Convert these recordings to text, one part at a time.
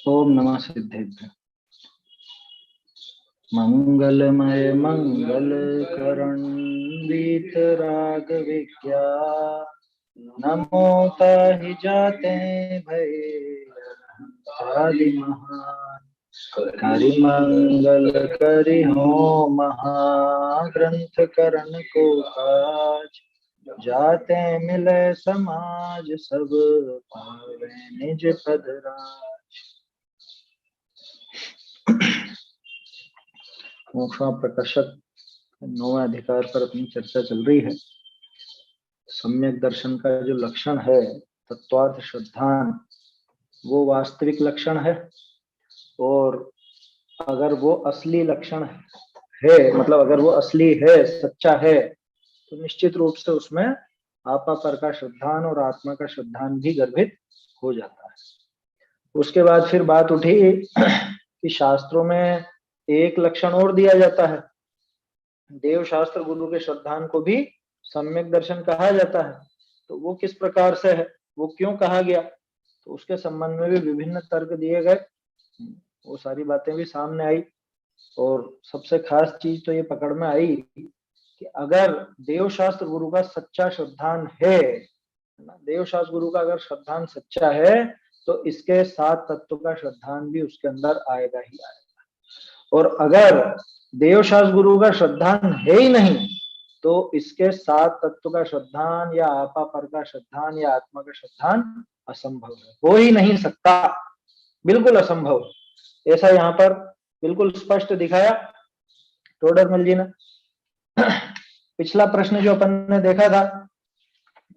ओम नमः सिद्धेभ्य। मंगलमय मंगल करण वीतराग विज्ञा नमो ताहि जाते भय आदि महान करि मंगल करि हो महाग्रंथ करण को काज जाते मिले समाज सब पावे निज पद राज। मोक्षा प्रकर्षक 9वें अधिकार पर अपनी चर्चा चल रही है। सम्यक दर्शन का जो लक्षण है तत्वार्थ श्रद्धान, वो वास्तविक लक्षण है, और अगर वो असली लक्षण है, मतलब अगर वो असली है, सच्चा है, तो निश्चित रूप से उसमें आपा पर का श्रद्धान और आत्मा का श्रद्धान भी गर्भित हो जाता है। उसके बाद फिर बात उठी कि शास्त्रों में एक लक्षण और दिया जाता है, देव शास्त्र गुरु के श्रद्धान को भी सम्यक दर्शन कहा जाता है। तो वो किस प्रकार से है, वो क्यों कहा गया, तो उसके संबंध में भी विभिन्न तर्क दिए गए। वो सारी बातें भी सामने आई, और सबसे खास चीज तो ये पकड़ में आई कि अगर देव शास्त्र गुरु का सच्चा श्रद्धान है, देव शास्त्र गुरु का अगर श्रद्धान सच्चा है, तो इसके 7 तत्व का श्रद्धान भी उसके अंदर आएगा ही आएगा। और अगर देव शास्त्र गुरु का श्रद्धान है ही नहीं, तो इसके 7 तत्व का श्रद्धान या आपा पर का श्रद्धान या आत्मा का श्रद्धान असंभव है, हो ही नहीं सकता, बिल्कुल असंभव। ऐसा यहाँ पर बिल्कुल स्पष्ट दिखाया टोडरमल जी ने। पिछला प्रश्न जो अपन ने देखा था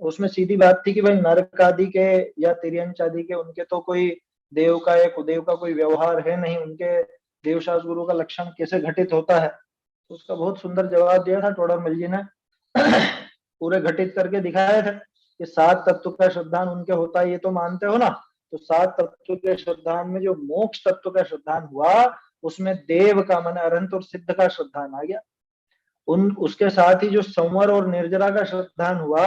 उसमें सीधी बात थी कि भाई नरक आदि के या तिर्यंच आदि के उनके तो कोई देव का या कुदेव का कोई व्यवहार है नहीं, उनके देवशास्त्र गुरु का लक्षण कैसे घटित होता है। तो उसका बहुत सुंदर जवाब दिया था टोडरमल जी ने। पूरे घटित करके दिखाया था कि 7 तत्व का श्रद्धान उनके होता है, ये तो मानते हो ना। तो 7 तत्व के श्रद्धान में जो मोक्ष तत्व का श्रद्धान हुआ, उसमें देव का मन अरहंत और सिद्ध का श्रद्धान आ गया। उसके साथ ही जो संवर और निर्जरा का श्रद्धान हुआ,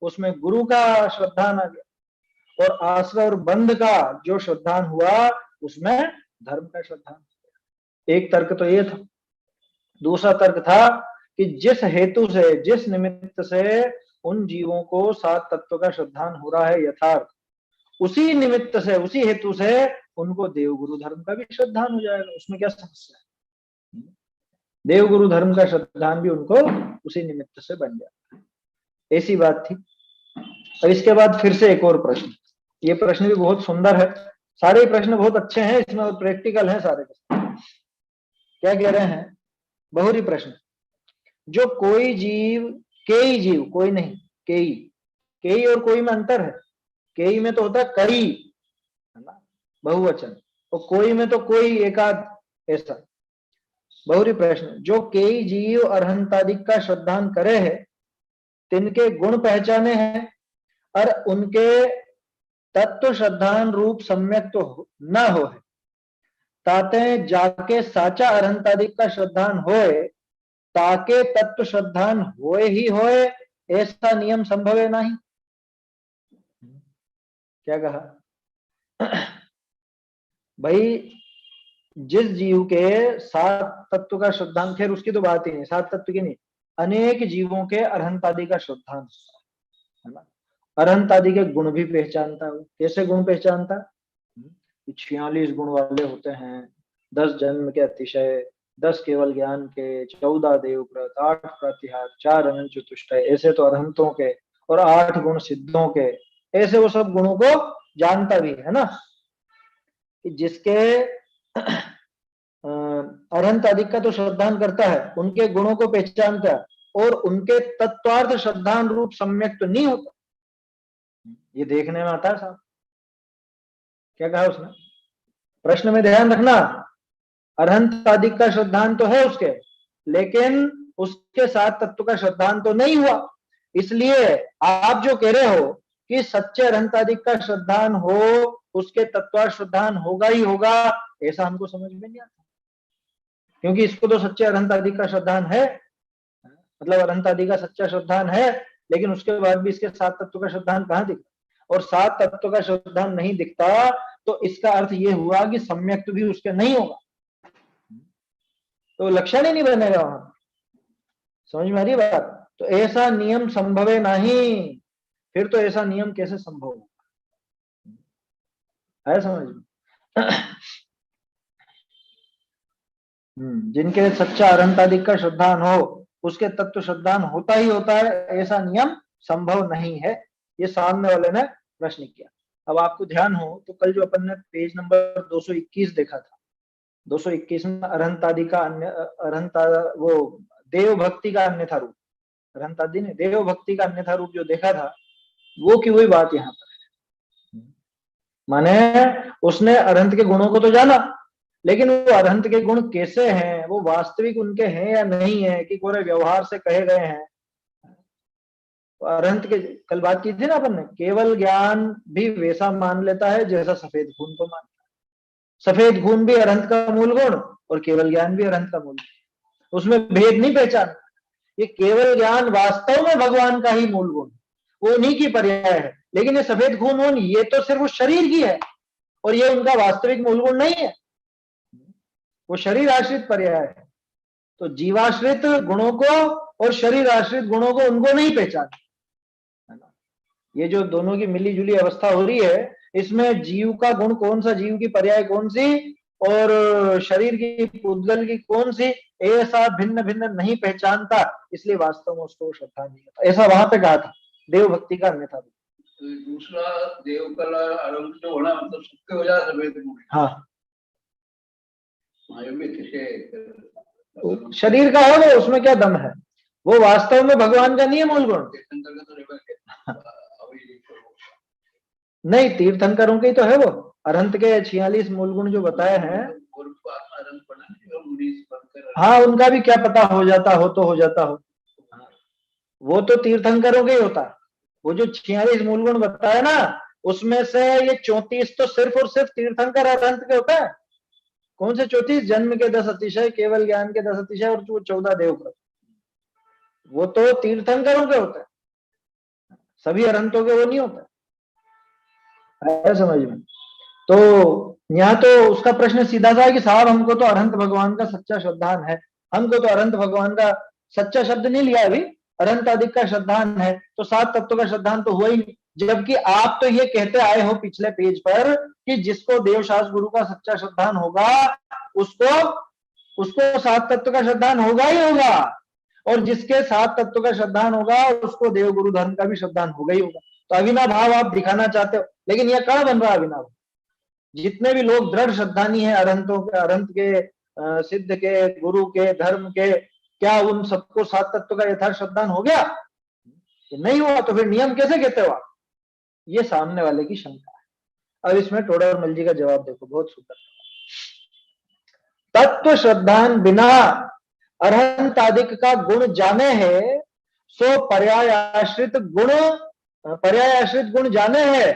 उसमें गुरु का श्रद्धान आ गया। और आश्रय और बंध का जो श्रद्धान हुआ, उसमें धर्म का श्रद्धान। एक तर्क तो ये था। दूसरा तर्क था कि जिस हेतु से, जिस निमित्त से उन जीवों को 7 तत्व का श्रद्धान हो रहा है यथार्थ, उसी निमित्त से, उसी हेतु से उनको देवगुरु धर्म का भी श्रद्धान हो जाएगा। उसमें क्या समस्या है? देवगुरु धर्म का श्रद्धान भी उनको उसी निमित्त से बन जाता है। ऐसी बात थी। और इसके बाद फिर से एक और प्रश्न, ये प्रश्न भी बहुत सुंदर है, सारे प्रश्न बहुत अच्छे हैं इसमें और प्रैक्टिकल हैं सारे। क्या कह रहे हैं? बहुरी प्रश्न, जो कोई जीव, कई जीव, कोई नहीं, कई, कई और कोई में अंतर है। कई में तो होता है कई, है ना, बहुवचन, और कोई में तो कोई, एकाध, ऐसा। बहुरी प्रश्न, जो कई जीव अरहंतादिक का श्रद्धान करे है, तिनके गुण पहचाने हैं, और उनके तत्व श्रद्धान रूप सम्यक तो न हो है, ताते जाके साचा अरहंतादिक का श्रद्धान होए, ताके तत्व श्रद्धान होए ही होए, ऐसा नियम संभव है नहीं। क्या कहा भाई? जिस जीव के 7 तत्व का श्रद्धान, खैर उसकी तो बात ही नहीं, 7 तत्व की नहीं, अनेक जीवों के अरहंतादि का श्रद्धान है ना। अरहंतादि के गुण भी पहचानता है। कैसे गुण पहचानता? 46 गुण वाले होते हैं, 10 जन्म के अतिशय, 10 केवल ज्ञान के, 14 देवव्रत, 8 प्रतिहार, 4 अनंत चतुष्टय, ऐसे तो अरहंतों के, और 8 गुण सिद्धों के, ऐसे वो सब गुणों को जानता भी है ना। कि जिसके अरहंत आदि का तो श्रद्धान करता है, उनके गुणों को पहचानता है, और उनके तत्वार्थ श्रद्धान रूप सम्यक तो नहीं होता। ये देखने में आता है साहब। क्या कहा उसने? प्रश्न में ध्यान रखना, अरहंत आदि का श्रद्धान तो है उसके, लेकिन उसके 7 तत्व का श्रद्धान तो नहीं हुआ। इसलिए आप जो कह रहे हो कि सच्चे अरहंत आदि का श्रद्धान हो, उसके तत्वार्थ श्रद्धान होगा ही होगा, ऐसा हमको समझ में नहीं आता। क्योंकि इसको तो सच्चे अरहंत आदि का श्रद्धान है, मतलब अरहंत आदि का सच्चा श्रद्धान है, लेकिन उसके बाद भी इसके 7 तत्व का श्रद्धान कहाँ दिखता? और 7 तत्व का श्रद्धान नहीं दिखता, तो इसका अर्थ ये हुआ कि सम्यक भी उसके नहीं होगा, तो लक्षण ही नहीं बनेगा वहां। समझ में आ रही बात? तो ऐसा नियम संभव नहीं, फिर तो ऐसा नियम कैसे संभव होगा? है समझ में? जिनके सच्चा अरहंतादिक का श्रद्धान हो उसके तत्व श्रद्धान होता ही होता है, ऐसा नियम संभव नहीं है। ये सामने वाले ने प्रश्न किया। अब आपको ध्यान हो तो कल जो अपन ने पेज नंबर 221 देखा था, 221 में अरहंतादि का अन्य अरहंता वो देव भक्ति का अन्यथा रूप, अरहंतादि ने देव भक्ति का अन्यथा रूप जो देखा था, वो की वही बात यहाँ पर है। माने उसने अरहंत के गुणों को तो जाना, लेकिन वो अरहंत के गुण कैसे हैं, वो वास्तविक उनके हैं या नहीं है, कि पूरे व्यवहार से कहे गए हैं। अरहंत के कल बात की थी ना अपन ने, केवल ज्ञान भी वैसा मान लेता है जैसा सफेद खून को मानता है। सफेद खून भी अरहंत का मूल गुण और केवल ज्ञान भी अरहंत का मूल गुण, उसमें भेद नहीं पहचान। ये केवल ज्ञान वास्तव में भगवान का ही मूल गुण, वो उन्हीं की पर्याय है, लेकिन ये सफेद खून उन ये तो सिर्फ उस शरीर की है और ये उनका वास्तविक मूल गुण नहीं है, वो शरीर आश्रित पर्याय है। तो जीवाश्रित गुणों को और शरीर आश्रित गुणों को उनको नहीं पहचान, है ना। ये जो दोनों की मिली जुली अवस्था हो रही है, इसमें जीव का गुण कौन सा, जीव की पर्याय कौन सी और शरीर की पुद्गल की कौन सी, ऐसा भिन्न भिन्न नहीं पहचानता, इसलिए वास्तव में उसको श्रद्धा नहीं होता। ऐसा वहां पे कहा था देव भक्ति का अन्यथा। तो दूसरा देव कला आरंभ होना मतलब सबके हो जाए सफेद गुण। हाँ, किसे शरीर का है वो, उसमें क्या दम है, वो वास्तव में भगवान का नहीं है मूल गुण। नहीं, तीर्थंकरों के ही तो है वो, अरहंत के 46 मूल गुण जो बताए हैं। हाँ, उनका भी क्या पता हो जाता हो, तो हो जाता हो, वो तो तीर्थंकरों के ही होता। वो जो 46 मूल गुण बताया ना, उसमें से ये 34 तो सिर्फ और सिर्फ तीर्थंकर अरहंत के होता है। कौन से 34? जन्म के 10 अतिशय, केवल ज्ञान के 10 अतिशय और 14 देवव्रत, वो तो तीर्थंकरों के होते हैं, सभी अरहंतों के वो नहीं होता है। समझ में? तो यहाँ तो उसका प्रश्न सीधा सा है कि साहब हमको तो अरहंत भगवान का सच्चा श्रद्धान है, हमको तो अरहंत भगवान का सच्चा शब्द नहीं लिया अभी, अरहंत अधिक का श्रद्धान है, तो 7 तत्व का श्रद्धान तो हुआ ही नहीं। जबकि आप तो ये कहते आए हो पिछले पेज पर कि जिसको देवशास्त्र गुरु का सच्चा श्रद्धान होगा उसको 7 तत्व का श्रद्धान होगा ही होगा, और जिसके 7 तत्व का श्रद्धान होगा उसको देव गुरु धर्म का भी श्रद्धान होगा ही होगा। तो अविनाव भाव आप दिखाना चाहते हो, लेकिन यह कहां बन रहा है अविनाव? जितने भी लोग दृढ़ श्रद्धानी है अरहंतों के, अरहंत के, सिद्ध के, गुरु के, धर्म के, क्या उन सबको 7 तत्व का यथार्थ श्रद्धान हो गया? नहीं हुआ, तो फिर नियम कैसे कहते हो आप? ये सामने वाले की शंका है। अब इसमें टोडरमल जी का जवाब देखो, बहुत सुंदर। तत्व श्रद्धान बिना अरहंतादिक का गुण जाने है, सो पर्याय आश्रित गुण जाने हैं,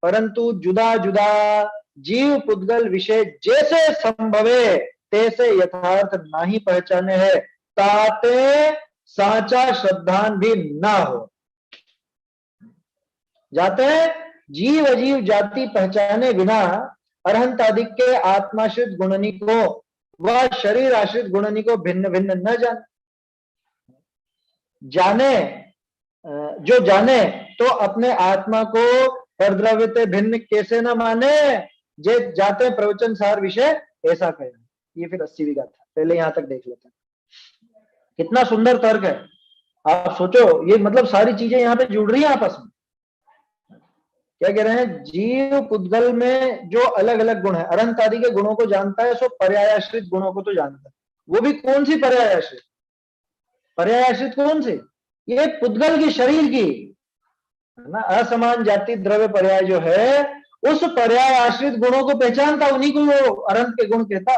परंतु जुदा जुदा जीव पुद्गल विषय जैसे संभवे तैसे यथार्थ नहीं पहचाने है, ताते साचा श्रद्धान भी ना हो। जाते जीव अजीव जाति पहचाने बिना अरहंत आदि के आत्माश्रित गुणनी को व शरीर आश्रित गुणनी को भिन्न भिन्न न जाने, जो जाने तो अपने आत्मा को परद्रव्य भिन्न कैसे न माने, जे जाते प्रवचन सार विषय ऐसा कहे। ये फिर 80वीं गाथा, पहले यहां तक देख लेते हैं। कितना सुंदर तर्क है, आप सोचो, ये मतलब सारी चीजें यहाँ पे जुड़ रही हैं आपस में। क्या कह रहे हैं? जीव पुद्गल में जो अलग अलग गुण है, अरहंत आदि के गुणों को जानता है, सो पर्यायाश्रित गुणों को तो जानता है। वो भी कौन सी पर्यायाश्रित? पर्यायाश्रित कौन सी? ये पुद्गल की, शरीर की, है ना। असमान जाति द्रव्य पर्याय जो है, उस पर्याय आश्रित गुणों को पहचानता, उन्हीं को वो अरहंत के गुण कहता।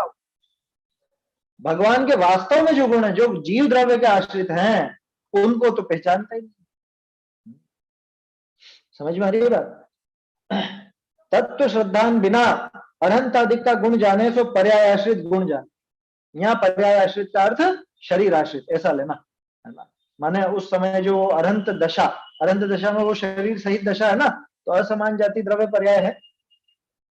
भगवान के वास्तव में जो गुण है, जो जीव द्रव्य के आश्रित हैं, उनको तो पहचानता ही नहीं। समझ में आ रही है बात? तत्व श्रद्धान बिना अरहंत आदिक का गुण जाने, सो पर्याय आश्रित गुण जाने। यहाँ पर्याय आश्रित का अर्थ शरीर आश्रित, ऐसा लेना, है ना। माने उस समय जो अरहंत दशा में वो शरीर सहित दशा है ना, तो असमान जाति द्रव्य पर्याय है।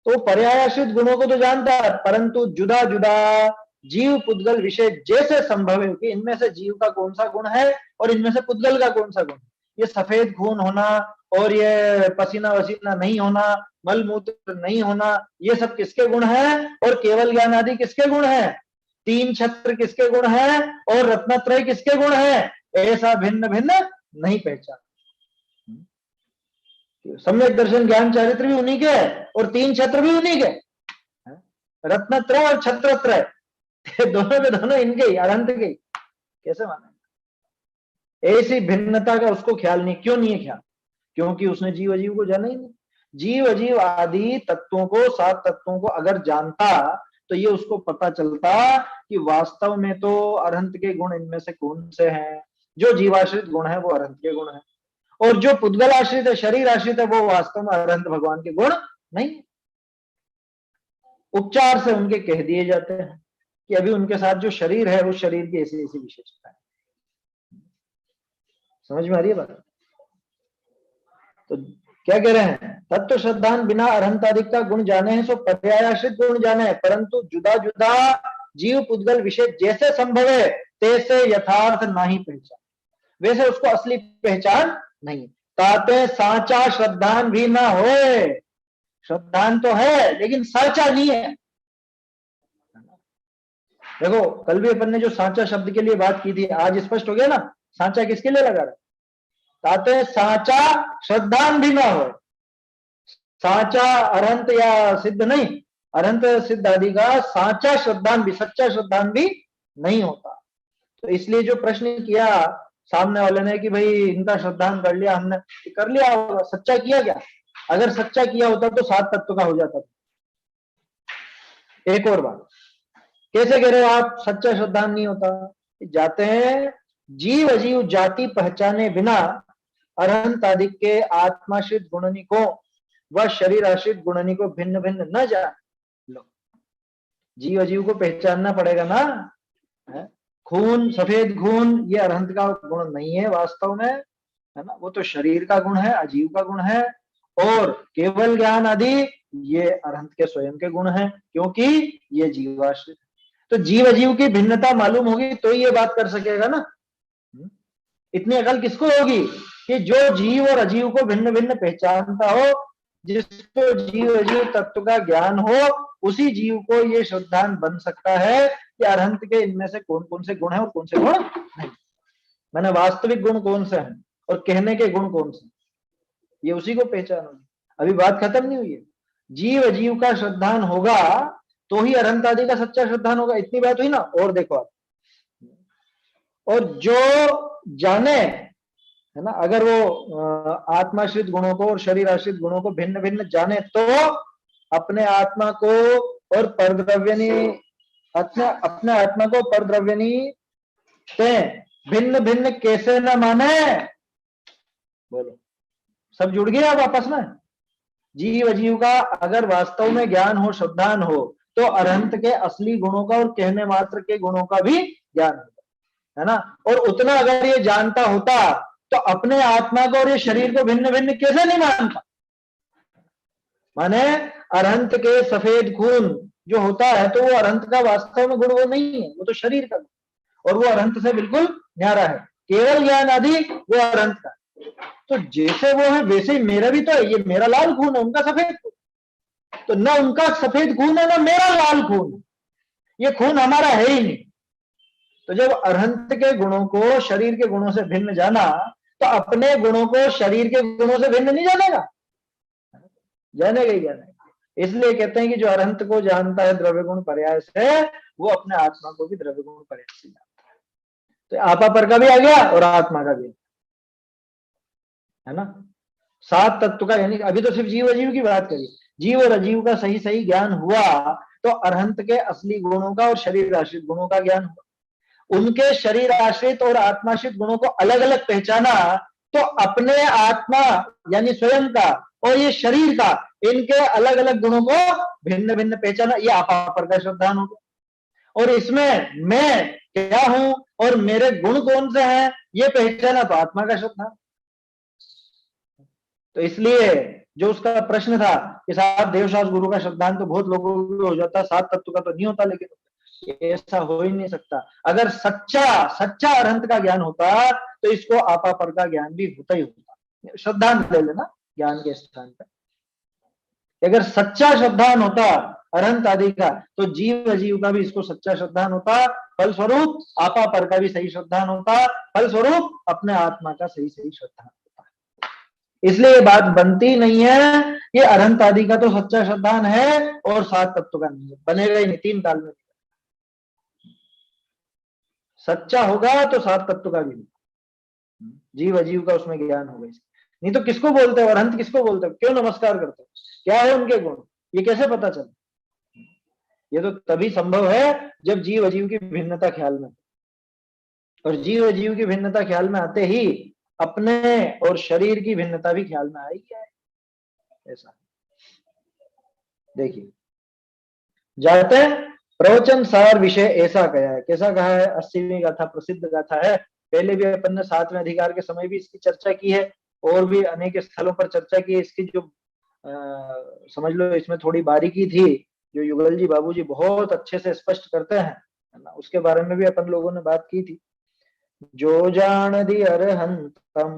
तो पर्यायाश्रित गुणों को तो जानता है, परंतु जुदा जुदा जीव पुद्गल विषय जैसे संभव है कि इनमें से जीव का कौन सा गुण है और इनमें से पुद्गल का कौन सा गुण, ये सफेद खून होना और ये पसीना वसीना नहीं होना, मल मूत्र नहीं होना, ये सब किसके गुण है और केवल ज्ञान आदि किसके गुण है, तीन छत्र किसके गुण है और रत्नत्रय किसके गुण है, ऐसा भिन्न भिन्न नहीं पहचान। सम्यक दर्शन ज्ञान चारित्र भी उन्हीं के और तीन छत्र भी उन्हीं के, रत्नत्रय और छत्रत्रय दोनों के दोनों इनके ही, अनंत के ही, कैसे माने। ऐसी भिन्नता का उसको ख्याल नहीं, क्यों नहीं है ख्याल, क्योंकि उसने जीव अजीव को जाना ही नहीं। जीव अजीव आदि तत्वों को, सात तत्वों को अगर जानता तो ये उसको पता चलता कि वास्तव में तो अरहंत के गुण इनमें से कौन से हैं, जो जीवाश्रित गुण है वो अरहंत के गुण है, और जो पुद्गल आश्रित है, शरीर आश्रित है, वो वास्तव में अरहंत भगवान के गुण नहीं। उपचार से उनके कह दिए जाते हैं कि अभी उनके साथ जो शरीर है उस शरीर की ऐसी ऐसी विशेषता है। समझ में आ रही है बात। तो क्या कह रहे हैं, तत्व श्रद्धान बिना अरहंतादिक का गुण जाने हैं सो पर्यायाश्रित गुण जाने हैं, परंतु जुदा जुदा जीव पुद्गल विषय जैसे संभव है तैसे यथार्थ नहीं पहचान, वैसे उसको असली पहचान नहीं। ताते साचा श्रद्धान भी ना होए, श्रद्धान तो है लेकिन साचा नहीं है। देखो कल भी अपन ने जो साचा शब्द के लिए बात की थी, आज स्पष्ट हो गया ना, साचा किसके लिए लगा रहा है, ताते साचा श्रद्धान भी ना हो। साचा अरहंत या सिद्ध नहीं, अरहंत सिद्ध आदि का साचा श्रद्धान भी, सच्चा श्रद्धान भी नहीं होता। तो इसलिए जो प्रश्न किया सामने वाले ने कि भाई इनका श्रद्धान कर लिया हमने, कर लिया होगा, सच्चा किया क्या, अगर सच्चा किया होता तो सात तत्व का हो जाता था। एक और बात, कैसे कह रहे हो आप सच्चा श्रद्धान नहीं होता, जाते हैं जीव अजीव जाति पहचाने बिना अरहंत आदि के आत्माश्रित गुणनी को व शरीर आश्रित गुणनी को भिन्न भिन्न न जान लो। जीव अजीव को पहचानना पड़ेगा ना, है? खून, सफेद खून ये अरहंत का गुण नहीं है वास्तव में, है ना, वो तो शरीर का गुण है, अजीव का गुण है, और केवल ज्ञान आदि ये अरहंत के स्वयं के गुण है, क्योंकि ये जीवाश्रित। तो जीव अजीव की भिन्नता मालूम होगी तो ही ये बात कर सकेगा ना। इतनी अकल किसको होगी कि जो जीव और अजीव को भिन्न भिन्न पहचानता हो, जिसको जीव अजीव तत्व का ज्ञान हो, उसी जीव को ये श्रद्धान बन सकता है कि अरहंत के इनमें से कौन कौन से गुण है और कौन से गुण नहीं, मैंने वास्तविक गुण कौन से हैं और कहने के गुण कौन से, ये उसी को पहचान होगी। अभी बात खत्म नहीं हुई है, जीव अजीव का श्रद्धान होगा तो ही अरहंत आदि का सच्चा श्रद्धान होगा, इतनी बात हुई ना। और देखो आप, और जो जाने, है ना, अगर वो आत्माश्रित गुणों को और शरीर आश्रित गुणों को भिन्न भिन्न जाने तो अपने आत्मा को और परद्रव्यनी, अपने आत्मा को परद्रव्यनी भिन्न भिन्न कैसे न माने। बोलो, सब जुड़ गया अब आपस में। जीव अजीव का अगर वास्तव में ज्ञान हो, श्रद्धान हो, तो अरहंत के असली गुणों का और कहने मात्र के गुणों का भी ज्ञान होगा, है ना। और उतना अगर ये जानता होता तो अपने आत्मा को और ये शरीर को भिन्न भिन्न कैसे नहीं मानता। माने अरहंत के सफेद खून जो होता है तो वो अरहंत का वास्तव में गुण वो नहीं है, वो तो शरीर का, और वो अरहंत से बिल्कुल न्यारा है। केवल ज्ञान आदि वो अरहंत का, तो जैसे वो है वैसे ही मेरा भी तो है। ये मेरा लाल खून है, उनका सफेद खून, तो ना उनका सफेद खून है ना मेरा लाल खून, ये खून हमारा है ही नहीं। तो जब अरहंत के गुणों को शरीर के गुणों से भिन्न जाना, तो अपने गुणों को शरीर के गुणों से भिन्न नहीं जानेगा, जानेगा ही जानेगा। इसलिए कहते हैं कि जो अरहंत को जानता है द्रव्य गुण पर्याय से, वो अपने आत्मा को भी द्रव्य गुण पर्याय से जानता है। तो आपा पर का भी आ गया और आत्मा का भी, है ना। सात तत्व का, यानी अभी तो सिर्फ जीव अजीव की बात करी, जीव और अजीव का सही सही ज्ञान हुआ तो अरहंत के असली गुणों का और शरीर आश्रित गुणों का ज्ञान हुआ। उनके शरीर आश्रित और आत्माश्रित गुणों को अलग अलग पहचाना तो अपने आत्मा यानी स्वयं का और ये शरीर का, इनके अलग अलग गुणों को भिन्न भिन्न पहचाना, ये आपा पर का श्रद्धान होगा। और इसमें मैं क्या हूं और मेरे गुण कौन से हैं ये पहचाना तो आत्मा का श्रद्धान। तो इसलिए जो उसका प्रश्न था कि साहब देवशास्त्र गुरु का श्रद्धांत तो बहुत लोगों को हो जाता, 7 तत्व का तो नहीं होता, लेकिन ऐसा हो ही नहीं सकता। अगर सच्चा सच्चा अरहंत का ज्ञान होता तो इसको आपा पर का ज्ञान भी होता ही होता। श्रद्धांत ले लेना ज्ञान के स्थान पर, अगर सच्चा श्रद्धान होता अरहंत आदि का तो जीव अजीव का भी इसको सच्चा श्रद्धान होता, फलस्वरूप आपा पर का भी सही श्रद्धान होता, फलस्वरूप अपने आत्मा का सही सही श्रद्धान होता। इसलिए ये बात बनती नहीं है कि अरहंत आदि का तो सच्चा श्रद्धान है और 7 तत्व का नहीं है, बनेगा ही नहीं, 3 काल में। सच्चा होगा तो 7 तत्व का भी, जीव अजीव का उसमें ज्ञान होगा। नहीं तो किसको बोलते हो अरहंत, किसको बोलते हो, क्यों नमस्कार करते हो, क्या है उनके गुण, ये कैसे पता चले? ये तो तभी संभव है जब जीव अजीव की भिन्नता ख्याल में, और जीव अजीव की भिन्नता ख्याल में आते ही अपने और शरीर की भिन्नता भी ख्याल में आएगी। ऐसा देखिए, जाते प्रवचन सार विषय ऐसा कहा है, कैसा कहा है? 80वीं गाथा प्रसिद्ध गाथा है। पहले भी अपन ने 7वें अधिकार के समय भी इसकी चर्चा की है, और भी अनेक स्थलों पर चर्चा की है। इसकी जो समझ लो इसमें थोड़ी बारीकी थी, जो युगल जी बाबू जी बहुत अच्छे से स्पष्ट करते हैं, है ना, उसके बारे में भी अपन लोगों ने बात की थी। जो जान दी अरहंतम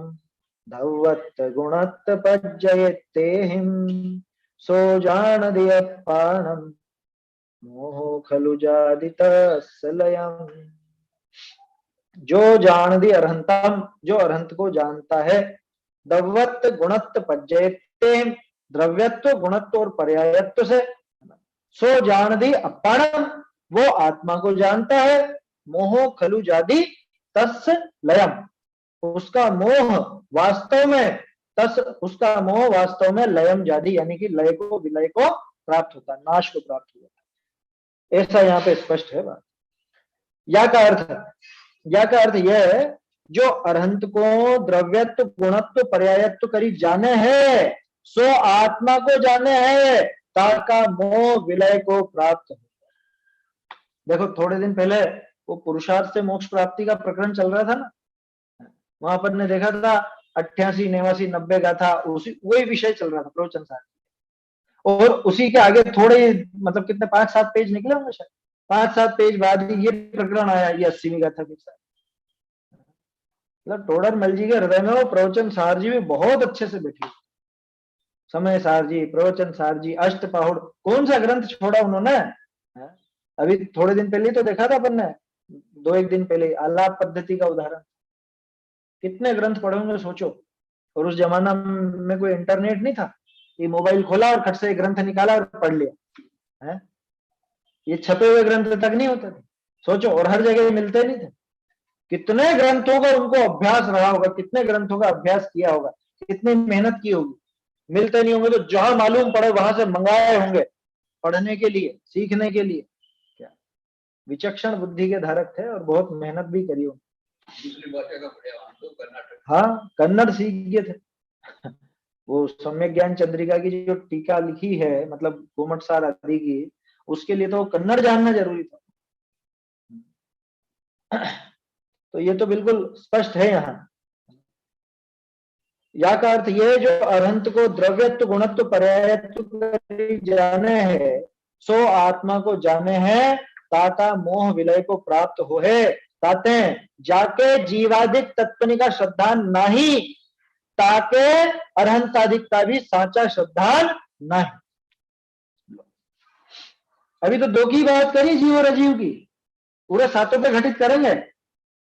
धवत गुणत पज्जयते हिम, सो जान दी अपाणम मोह खलु जादितसलयम। जो जान दी अरहंतम, जो अरहंत को जानता है, दवत गुणत्व पज्जयते, द्रव्यत्व गुणत्व और पर्यायत्व से, सो जान दी अपाणम, वो आत्मा को जानता है, मोह खलु जादी तस् लयम, उसका मोह वास्तव में, तस् उसका मोह वास्तव में लयम जादी यानी कि लय को विलय को प्राप्त होता है, नाश को प्राप्त होता है। ऐसा यहाँ पे स्पष्ट है बात। या का अर्थ यह है, जो अरहंत को द्रव्यत्व गुणत्व पर्यायत्व करी जाने है, सो आत्मा को जाने है, ताका मोह विलय को प्राप्त हो। देखो थोड़े दिन पहले वो पुरुषार्थ से मोक्ष प्राप्ति का प्रकरण चल रहा था ना, वहां पर ने देखा था 88, 89, 90 गाथा उसी वही विषय चल रहा था प्रवचन सार, और उसी के आगे थोड़े मतलब कितने 5-7 पेज निकले होंगे शायद, 5-7 पेज बाद ही ये प्रकरण आया, ये 80वीं गाथा के साथ। मतलब टोडर मल जी के हृदय में वो प्रवचन सार जी भी बहुत अच्छे से बैठे, समय सार जी, प्रवचन सार जी, अष्ट पाहुड़, कौन सा ग्रंथ छोड़ा उन्होंने? अभी थोड़े दिन पहले तो देखा था अपन ने, 2-1 दिन पहले आलाप पद्धति का उदाहरण, कितने ग्रंथ पढ़े होंगे सोचो। और उस जमाना में कोई इंटरनेट नहीं था, ये मोबाइल खोला और खट से ग्रंथ निकाला और पढ़ लिया है। ये छपे हुए ग्रंथ तक नहीं होते थे, सोचो, और हर जगह मिलते नहीं थे। कितने ग्रंथों का उनको अभ्यास रहा होगा, कितने ग्रंथों का अभ्यास किया होगा, कितनी मेहनत की होगी। मिलते नहीं होंगे तो जहां मालूम पड़े वहां से मंगाए होंगे पढ़ने के लिए, सीखने के लिए। क्या विचक्षण बुद्धि के धारक थे और बहुत मेहनत भी करी होगी। दूसरी भाषा का पढ़ा तो कर्नाटक, हाँ कन्नड़ सीख गए थे। वो सम्यक ज्ञान चंद्रिका की जो टीका लिखी है, मतलब गोमट सार आदि की, उसके लिए तो कन्नड़ जानना जरूरी था। तो ये तो बिल्कुल स्पष्ट है यहाँ। या का अर्थ ये, जो अरहंत को द्रव्यत्व गुणत्व पर्यायत्व जाने है, सो आत्मा को जाने है, ताका मोह विलय को प्राप्त हो है। ताते जाके जीवाधिक तत्वनिका श्रद्धा नहीं, ताके अरहंताधिक का भी साचा श्रद्धा नहीं। अभी तो 2 की बात करी, जीव और अजीव की, पूरे 7 पे घटित करेंगे।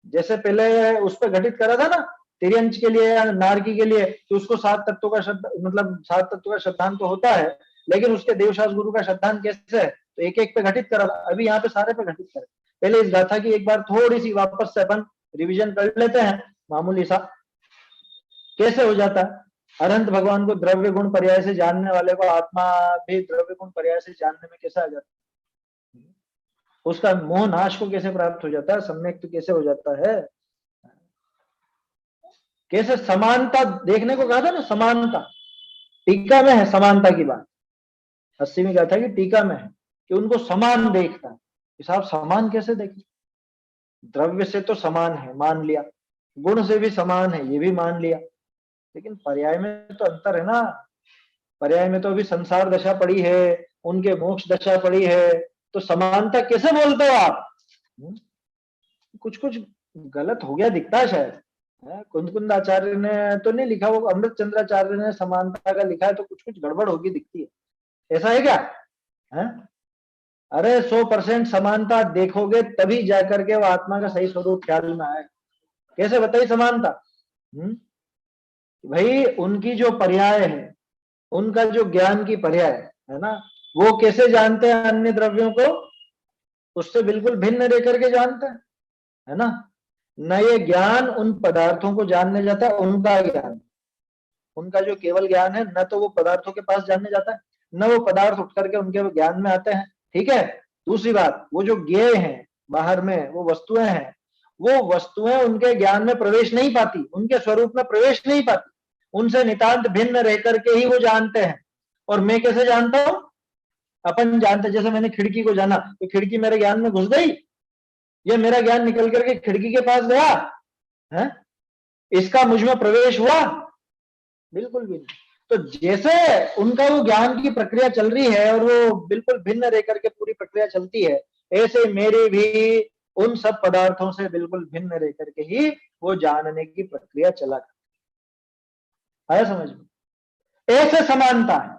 जैसे पहले उस पर घटित करा था ना, तिर्यंच के लिए या नारकी के लिए, तो उसको 7 तत्वों का मतलब 7 तत्वों का श्रद्धांत तो होता है, लेकिन उसके देवशास्त्र गुरु का श्रद्धांत कैसे है, तो एक एक पे घटित करा। अभी यहाँ पे सारे पे घटित करें। पहले इस गाथा की एक बार थोड़ी सी वापस से अपन रिविजन कर लेते हैं, मामूली सा। कैसे हो जाता है? अरहंत भगवान को द्रव्य गुण पर्याय से जानने वाले को आत्मा भी द्रव्य गुण पर्याय से जानने में कैसे आ जाता है? उसका मोह नाश को कैसे प्राप्त हो जाता है? सम्यक तो कैसे हो जाता है? कैसे समानता देखने को कहा था ना, समानता टीका में है, समानता की बात 80वीं गाथा की टीका में है कि उनको समान देखता है। साहब समान कैसे देखें? द्रव्य से तो समान है मान लिया, गुण से भी समान है ये भी मान लिया, लेकिन पर्याय में तो अंतर है ना। पर्याय में तो अभी संसार दशा पड़ी है, उनके मोक्ष दशा पड़ी है, तो समानता कैसे बोलते हो आप? कुछ कुछ गलत हो गया दिखता है शायद। कुंद आचार्य ने तो नहीं लिखा, वो अमृत चंद्राचार्य ने समानता का लिखा है, तो कुछ कुछ गड़बड़ होगी दिखती है। ऐसा है क्या? है? अरे 100% समानता देखोगे तभी जाकर के वो आत्मा का सही स्वरूप ख्याल में आए। कैसे बताइए समानता? भाई उनकी जो पर्याय है, उनका जो ज्ञान की पर्याय है ना, वो कैसे जानते हैं अन्य द्रव्यों को? उससे बिल्कुल भिन्न रह करके जानते हैं, है ना। न ये ज्ञान उन पदार्थों को जानने जाता है, उनका ज्ञान, उनका जो केवल ज्ञान है, न तो वो पदार्थों के पास जानने जाता है, न वो पदार्थ उठ करके उनके ज्ञान में आते हैं। ठीक है। दूसरी बात, वो जो ज्ञेय हैं बाहर में, वो वस्तुएं हैं, वो वस्तुएं उनके ज्ञान में प्रवेश नहीं पाती, उनके स्वरूप में प्रवेश नहीं पाती, उनसे नितांत भिन्न रह करके ही वो जानते हैं। और मैं कैसे जानता हूं? अपन जानते, जैसे मैंने खिड़की को जाना, तो खिड़की मेरे ज्ञान में घुस गई, ये मेरा ज्ञान निकल करके खिड़की के पास गया है? इसका मुझ में प्रवेश हुआ? बिल्कुल भी नहीं। तो जैसे उनका वो ज्ञान की प्रक्रिया चल रही है और वो बिल्कुल भिन्न रह करके पूरी प्रक्रिया चलती है, ऐसे मेरी भी उन सब पदार्थों से बिल्कुल भिन्न रह करके ही वो जानने की प्रक्रिया चला करती। आया समझ में? ऐसे समानता है,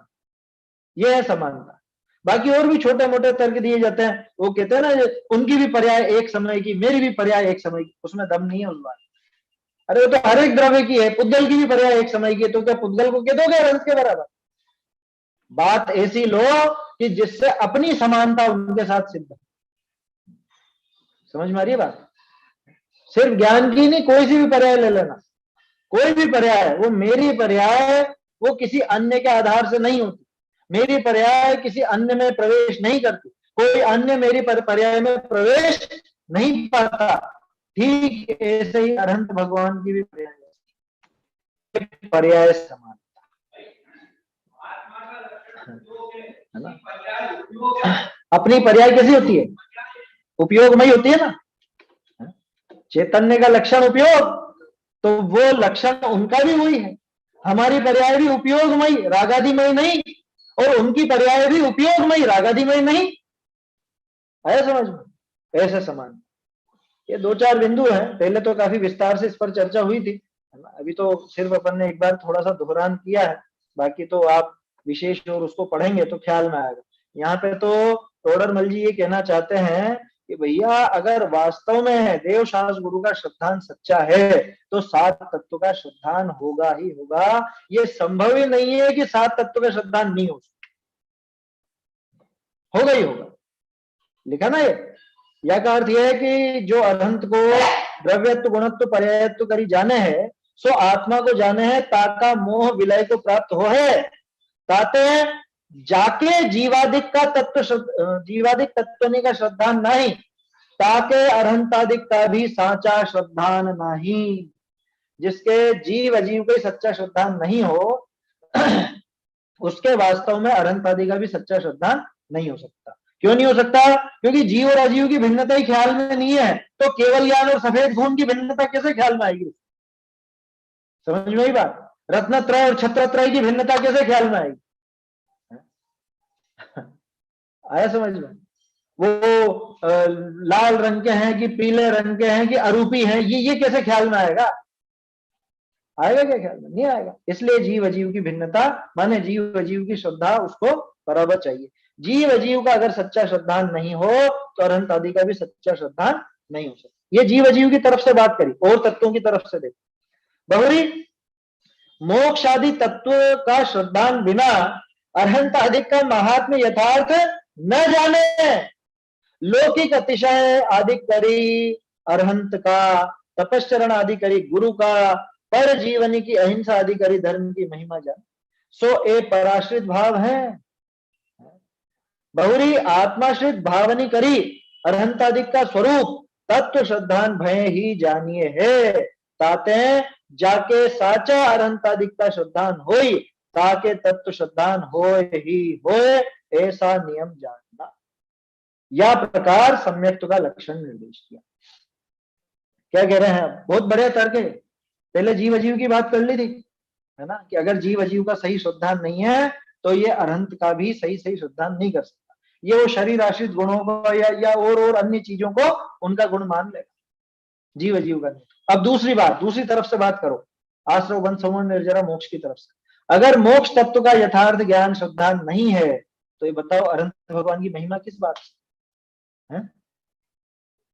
यह है समानता। बाकी और भी छोटे मोटे तर्क दिए जाते हैं, वो कहते हैं ना उनकी भी पर्याय एक समय की, मेरी भी पर्याय एक समय की, उसमें दम नहीं है उस बात। अरे वो तो हर एक द्रव्य की है, पुद्गल की भी पर्याय एक समय की है, तो क्या पुद्गल को कह दोगे रंस के बराबर? बात ऐसी लो कि जिससे अपनी समानता उनके साथ सिद्ध हो। समझ में आ रही है बात? सिर्फ ज्ञान की नहीं, कोई सी भी पर्याय ले लेना, कोई भी पर्याय, वो मेरी पर्याय वो किसी अन्य के आधार से नहीं होती, मेरी पर्याय किसी अन्य में प्रवेश नहीं करती, कोई अन्य मेरी पर्याय में प्रवेश नहीं पाता। ठीक ऐसे ही अनंत भगवान की भी पर्याय समानता है ना। अपनी पर्याय कैसी होती है? उपयोगमयी होती है ना। चैतन्य का लक्षण उपयोग, तो वो लक्षण उनका भी वही है। हमारी पर्याय भी उपयोगमयी, रागादिमयी नहीं, और उनकी पर्याय भी उपयोगमयी, रागादिमयी नहीं। आया समझ में? ऐसे समान। ये दो चार बिंदु हैं, पहले तो काफी विस्तार से इस पर चर्चा हुई थी, है ना। अभी तो सिर्फ अपन ने एक बार थोड़ा सा दोहरान किया है, बाकी तो आप विशेष और उसको पढ़ेंगे तो ख्याल में आएगा। यहाँ पे तो टोडरमल जी ये कहना चाहते हैं कि भैया अगर वास्तव में देव शास्त्र गुरु का श्रद्धान सच्चा है तो सात तत्व का श्रद्धान होगा ही होगा। ये संभव ही नहीं है कि सात तत्व का श्रद्धान नहीं हो सकता, होगा ही होगा। लिखा ना ये, या का अर्थ यह है कि जो अनंत को द्रव्यत्व गुणत्व पर्यायत्व करी जाने है, सो आत्मा को जाने है, ताका मोह विलय को प्राप्त हो है, ताते जाके जीवादिक का तत्व, जीवादिक तत्वनी का श्रद्धान नहीं, ताके अरहंतादिक का भी साचा श्रद्धान नहीं। जिसके जीव अजीव का सच्चा श्रद्धान नहीं हो उसके वास्तव में अरहंतादि का भी सच्चा श्रद्धान नहीं हो सकता। क्यों नहीं हो सकता? क्योंकि जीव और अजीव की भिन्नता ही ख्याल में नहीं है, तो केवल ज्ञान और सफेद खून की भिन्नता कैसे ख्याल में आएगी? समझ में आई बात? रत्नत्रय और छत्रत्रय की भिन्नता कैसे ख्याल में आएगी? आया समझ में? वो लाल रंग के हैं कि पीले रंग के हैं कि अरूपी हैं, ये कैसे ख्याल में आएगा? आएगा क्या ख्याल में? नहीं आएगा। इसलिए जीव अजीव की भिन्नता माने जीव अजीव की श्रद्धा उसको बराबर चाहिए। जीव अजीव का अगर सच्चा श्रद्धान नहीं हो तो अनंत आदि का भी सच्चा श्रद्धान नहीं हो सकता। ये जीव अजीव की तरफ से बात करी, और तत्वों की तरफ से देखो। बहुरी मोक्ष आदि तत्व का श्रद्धान बिना अरहंत आदि का महात्म्य यथार्थ न जाने, लौकिक अतिशय आदि करी अरहंत का, तपश्चरण आदि करी गुरु का, पर जीवनी की अहिंसा आदि करी धर्म की महिमा जान, सो ए पराश्रित भाव है। बहुरी आत्माश्रित भावनी करी अरहंतादिक का स्वरूप तत्व श्रद्धान भय ही जानिए है, ताते जाके साचा अरहंतादिक का श्रद्धान होई, ताके तत्व श्रद्धान होए ही होए, ऐसा नियम जानना। या प्रकार सम्यक्त्व का लक्षण निर्देश किया। क्या कह रहे हैं? बहुत बढ़िया तर्क है। पहले जीव अजीव की बात कर ली थी, है ना, कि अगर जीव अजीव का सही श्रद्धान नहीं है तो ये अरहंत का भी सही सही सिद्धांत नहीं कर सकता। ये वो शरीर आश्रित गुणों को या और अन्य चीजों को उनका गुण मान लेगा, जीव जीव का नहीं। अब दूसरी बात, दूसरी तरफ से बात करो, आश्रव बंध समूह निर्जरा मोक्ष की तरफ से। अगर मोक्ष तत्व का यथार्थ ज्ञान सिद्धांत नहीं है तो ये बताओ अरहंत भगवान की महिमा किस बात से है?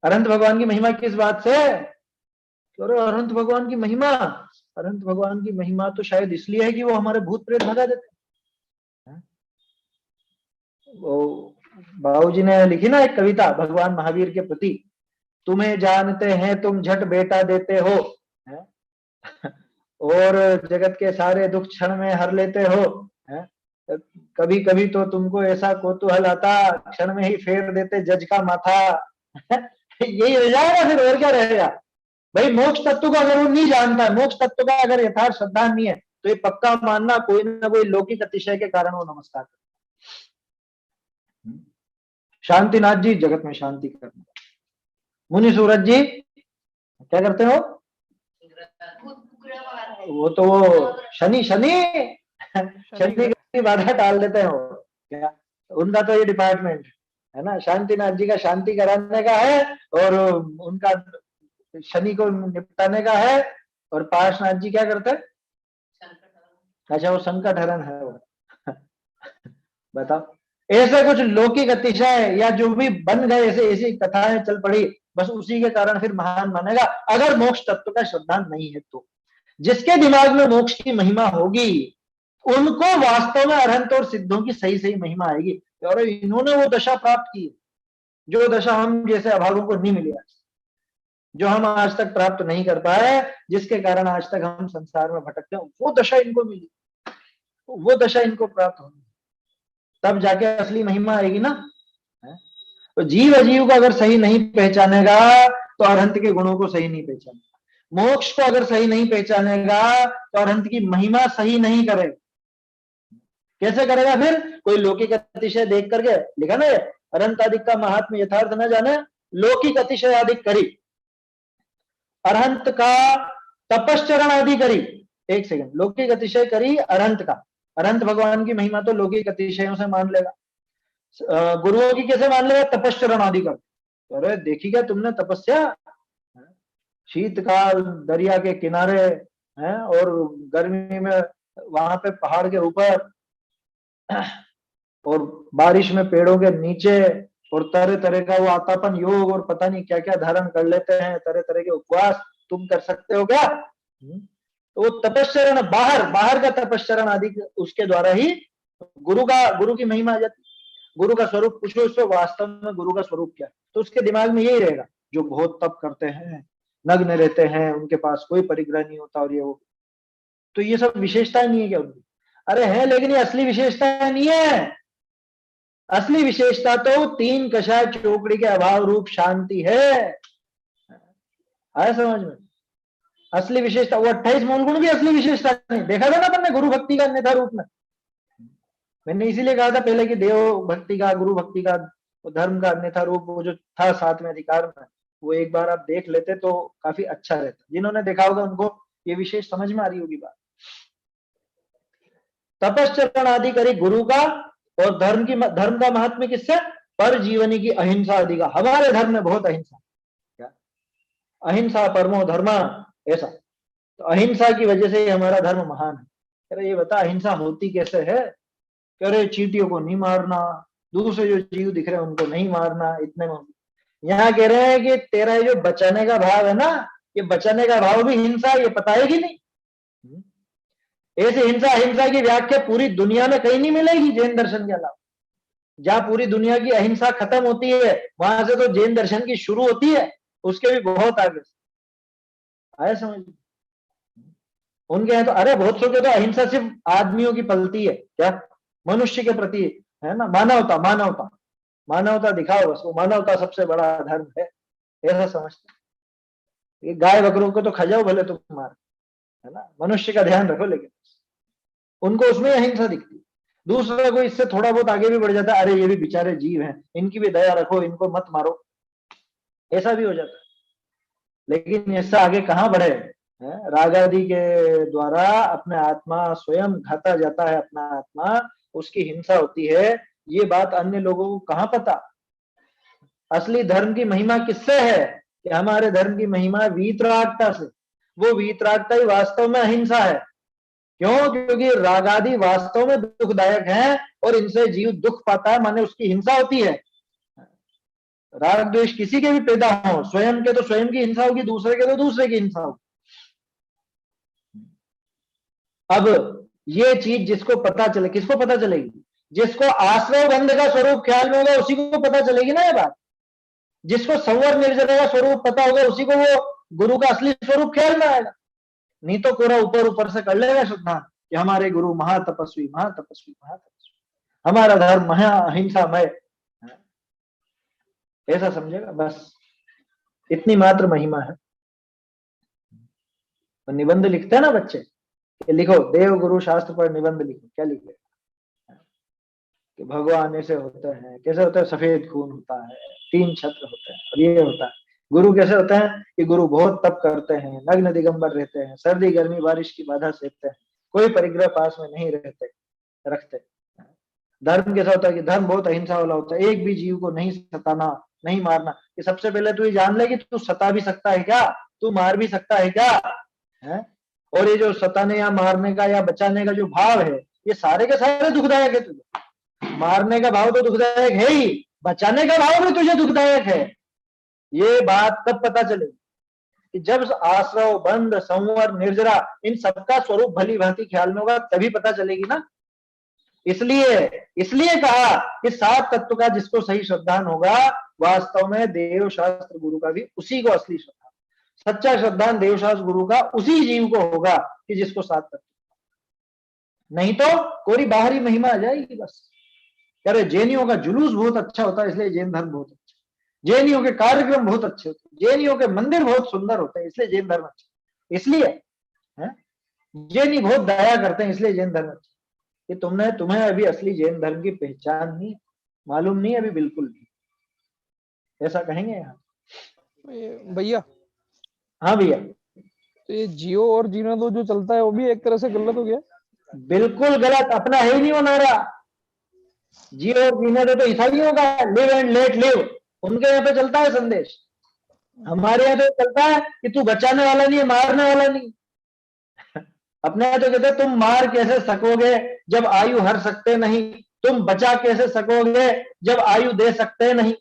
अरहंत भगवान की महिमा किस बात से? अरे अरहंत भगवान की महिमा, अरहंत भगवान की महिमा तो शायद इसलिए है कि वो हमारे भूत प्रेत भगा देते हैं। वो बाबूजी ने लिखी ना एक कविता भगवान महावीर के प्रति, तुम्हें जानते हैं तुम झट बेटा देते हो है? और जगत के सारे दुख क्षण में हर लेते हो है? कभी कभी तो तुमको ऐसा कौतूहल आता क्षण में ही फेर देते जज का माथा। यही रह जाएगा फिर, और क्या रहेगा भाई? मोक्ष तत्व को अगर वो नहीं जानता, मोक्ष तत्व का अगर यथार्थ श्रद्धा नहीं है तो ये पक्का मानना कोई ना कोई लौकिक अतिशय के कारण वो नमस्कार करता। शांतिनाथ जी जगत में शांति करना। मुनि सूरज जी क्या करते हो? वो तो वो शनि की बाधा टाल देते हो क्या? उनका तो ये डिपार्टमेंट है ना, शांतिनाथ जी का शांति कराने का है और उनका शनि को निपटाने का है। और पार्शनाथ जी क्या करते हैं? अच्छा वो संकट हरण है वो। बताओ, ऐसे कुछ लौकिक अतिशय या जो भी बन गए ऐसे ऐसी कथाएं चल पड़ी, बस उसी के कारण फिर महान मानेगा अगर मोक्ष तत्व का श्रद्धांत नहीं है तो। जिसके दिमाग में मोक्ष की महिमा होगी उनको वास्तव में अरहंत और सिद्धों की सही सही महिमा आएगी। और इन्होंने वो दशा प्राप्त की जो दशा हम जैसे अभागों को नहीं मिली, जो हम आज तक प्राप्त नहीं कर पाए, जिसके कारण आज तक हम संसार में भटकते हैं, वो दशा इनको मिली, वो दशा इनको प्राप्त होगी, तब जाके असली महिमा आएगी ना। तो जीव अजीव को अगर सही नहीं पहचानेगा तो अरहंत के गुणों को सही नहीं पहचानेगा। मोक्ष को अगर सही नहीं पहचानेगा तो अरहंत की महिमा सही नहीं करेगा। कैसे करेगा फिर? कोई लौकिक अतिशय देख करके, लिखा ना अरहंत आदि का महात्म्य यथार्थ न जाने लौकिक अतिशय आदि करी, अरहंत का तपश्चरण आदि करी। एक सेकंड, लौकिक अतिशय करी अरहंत का, अरहंत भगवान की महिमा तो लौकिक अतिशयों से मान लेगा, गुरुओं की कैसे मान लेगा? तपश्चरण आदि कर। अरे देखी क्या तुमने तपस्या, शीतकाल दरिया के किनारे हैं और गर्मी में वहां पे पहाड़ के ऊपर और बारिश में पेड़ों के नीचे, और तरह तरह का वो आतापन योग और पता नहीं क्या क्या धारण कर लेते हैं, तरह तरह के उपवास तुम कर सकते हो क्या? तो वो तपश्चरण बाहर का तपश्चरण आदि उसके द्वारा ही गुरु की महिमा आ जाती। गुरु का स्वरूप पूछो उससे, वास्तव में गुरु का स्वरूप क्या है? तो उसके दिमाग में यही रहेगा, जो बहुत तप करते हैं, नग्न रहते हैं, उनके पास कोई परिग्रह नहीं होता, और ये वो, तो ये सब विशेषताएं नहीं है क्या उनकी? अरे है, लेकिन ये असली विशेषता नहीं है। असली विशेषता तो तीन कषाय चौकड़ी के अभाव रूप शांति है। आया समझ में? असली विशेषता वो 28 मूल गुण भी असली विशेषता नहीं। देखा था ना अपन ने गुरु भक्ति का अन्यथा रूप में, मैंने इसीलिए कहा था पहले कि देव भक्ति का, गुरु भक्ति का, धर्म का अन्यथा रूप वो जो था 7वें अधिकार में, वो एक बार आप देख लेते तो काफी अच्छा रहता। जिन्होंने देखा होगा उनको ये विशेष समझ में आ रही होगी बात। तपश्चरण आदि करी गुरु का, और धर्म का महात्म्य किससे? पर जीवनी की अहिंसा आदि का। हमारे धर्म में बहुत अहिंसा, क्या अहिंसा परमो धर्म, ऐसा तो अहिंसा की वजह से हमारा धर्म महान है। अरे ये बता अहिंसा होती कैसे है? अरे चींटियों को नहीं मारना, दूसरे जो जीव दिख रहे हैं उनको नहीं मारना, इतने में यहाँ कह रहे हैं कि तेरा जो बचाने का भाव है ना, ये बचाने का भाव भी हिंसा, ये पता है कि नहीं? ऐसे अहिंसा की व्याख्या पूरी दुनिया में कहीं नहीं मिलेगी जैन दर्शन के अलावा। जहां पूरी दुनिया की अहिंसा खत्म होती है वहां से तो जैन दर्शन की शुरू होती है, उसके भी बहुत आगे से। आया समझ? उनके यहाँ तो अरे बहुत सो के तो अहिंसा सिर्फ आदमियों की पलती है, क्या मनुष्य के प्रति है ना, मानवता दिखाओ, बस वो मानवता सबसे बड़ा धर्म है, ऐसा समझते। ये गाय बकरों को तो खा जाओ भले तुम मार, है ना, मनुष्य का ध्यान रखो, लेकिन उनको उसमें अहिंसा दिखती है। दूसरा कोई इससे थोड़ा बहुत आगे भी बढ़ जाता है, अरे ये भी बेचारे जीव हैं, इनकी भी दया रखो, इनको मत मारो, ऐसा भी हो जाता है। लेकिन इससे आगे कहां बढ़े, राग आदि के द्वारा अपने आत्मा स्वयं घाता जाता है, अपना आत्मा, उसकी हिंसा होती है, ये बात अन्य लोगों को कहाँ पता। असली धर्म की महिमा किससे है कि हमारे धर्म की महिमा वीतरागता से। वो वीतरागता ही वास्तव में अहिंसा है। क्यों? क्योंकि राग आदि वास्तव में दुखदायक हैं और इनसे जीव दुख पाता है, माने उसकी हिंसा होती है। राग द्वेष किसी के भी पैदा हो, स्वयं के तो स्वयं की हिंसा होगी, दूसरे के तो दूसरे की हिंसा होगी। अब ये चीज जिसको पता चले, किसको पता चलेगी? जिसको आश्रय बंध का स्वरूप ख्याल में होगा उसी को पता चलेगी ना ये बात। जिसको संवर निर्जरा का स्वरूप पता होगा उसी को वो गुरु का असली स्वरूप ख्याल में आएगा। नहीं तो पूरा ऊपर ऊपर से कर लेगा श्रद्धा कि हमारे गुरु महातपस्वी महातपस्वी महातपस्वी, हमारा धर्म महा अहिंसामय, ऐसा समझेगा। बस इतनी मात्र महिमा है। तो निबंध लिखते हैं ना बच्चे, लिखो देव गुरु शास्त्र पर निबंध लिखो, क्या लिखे कि भगवान ऐसे होते हैं, कैसे होते हैं? सफेद खून होता है, 3 छत्र होते हैं, और ये होता है। गुरु कैसे होते हैं कि गुरु बहुत तप करते हैं, नग्न दिगंबर रहते हैं, सर्दी गर्मी बारिश की बाधा सहते हैं, कोई परिग्रह पास में नहीं रखते। धर्म कैसा होता है कि धर्म बहुत अहिंसा वाला होता है, एक भी जीव को नहीं सताना, नहीं मारना। कि सबसे पहले तू ये जान ले कि तू सता भी सकता है क्या, तू मार भी सकता है क्या, है? और ये जो सताने या मारने का या बचाने का जो भाव है, ये सारे के सारे दुखदायक है तुझे। मारने का भाव तो दुखदायक है ही, बचाने का भाव भी तुझे दुखदायक है। ये बात तब पता चलेगी कि जब आश्रव बंध संवर निर्जरा इन सबका स्वरूप भली भांति ख्याल में होगा, तभी पता चलेगी ना। इसलिए कहा कि 7 तत्व का जिसको सही श्रद्धान होगा, वास्तव में देव शास्त्र गुरु का भी उसी को असली श्रद्धान, सच्चा श्रद्धान देव शास्त्र गुरु का उसी जीव को होगा कि जिसको 7 तत्व। नहीं तो कोई बाहरी महिमा आ जाएगी बस। अरे जैनियों का जुलूस बहुत अच्छा होता है इसलिए जैन धर्म बहुत अच्छा, जैनियों के कार्यक्रम बहुत अच्छे होते हैं, जैनियों के मंदिर बहुत सुंदर होते हैं इसलिए जैन धर्म अच्छा, इसलिए जैनी बहुत दया करते हैं इसलिए जैन धर्म अच्छा। कि तुम्हें अभी असली जैन धर्म की पहचान नहीं मालूम, नहीं अभी बिल्कुल भी, ऐसा कहेंगे यहाँ भैया। हाँ भैया, तो ये जियो और जीना दो जो चलता है वो भी एक तरह से गलत हो गया। बिल्कुल गलत, अपना है ही नहीं वो नारा। जियो और जीने दो तो ईसाइयों का लिव एंड लेट लिव, उनके यहाँ पे चलता है संदेश। हमारे यहाँ तो चलता है कि तू बचाने वाला नहीं है, मारने वाला नहीं। अपने यहाँ तो कहते हैं तुम मार कैसे सकोगे जब आयु हर सकते नहीं, तुम बचा कैसे सकोगे जब आयु दे सकते नहीं।